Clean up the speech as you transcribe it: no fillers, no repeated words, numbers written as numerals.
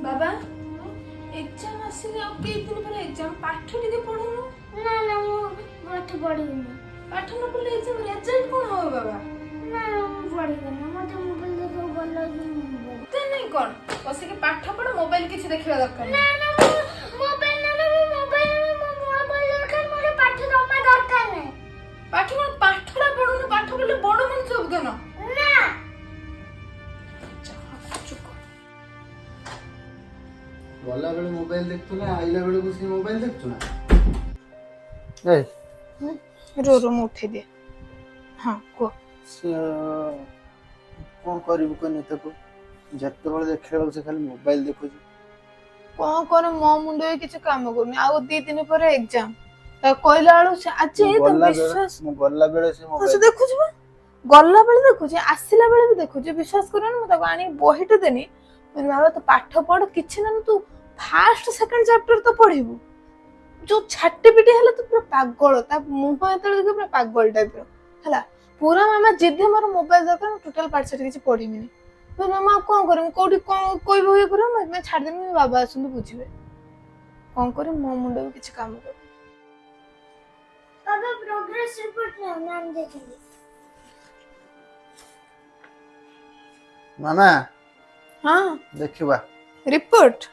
बाबा exam आसिले और के दिन पर एग्जाम पाठ टिके पढुनु ना ना मु पाठ पढिबिनी पाठ न पढले एग्जाम रिजल्ट कोन हो बाबा ना मु पढिबिनी मते मोबाइल देखो भल लागुनी ते नहीं कोन बसे के पाठ पढ मोबाइल किछि देखिबा दरकार ना ना मोबाइल दरकार मोरे पाठ जमा दरकार नै पाठ कोन पाठडा पढुनु पाठ पढले बड़ मन सब केन ना गला बेले मोबाइल देखतु ना आइला बेले बसी मोबाइल देखतु ना ए रो रो मु उठे दे हां को कौन करिबु कोन तको जत्ते बेले देखले से खाली मोबाइल देखु कौन कर मो मुंडे किछ काम करनी आ 2 दिन पर एग्जाम त कोइला आलु से आज ए त विश्वास मु गला बेले से से मोबाइल देखु छ गल्ला बेले देखु छ आसिला बेले भी देखु छ विश्वास करन मु तको आनी बहिटे देनी मैं बाबा तो पाठ पढ़ किछ ना तू फास्ट सेकंड चैप्टर तो पढिबू जो छाटे पिटे हला तो पूरा पागल ता मुंह एतले देख पूरा पागल टाइप रो हला पूरा मामा जिद्दे मोर मोबाइल दरकार टोटल पार्ट से किछ पढिमिनी मैं मामा कोन करम कोठी कोई होय करो मैं छाड़ देमी बाबा आसुन बुझिबे कोन करे मो मुंडे भी किछ काम कर बाबा प्रोग्रेस रिपोर्ट में नाम देखेंगे मामा हां देखिबा रिपोर्ट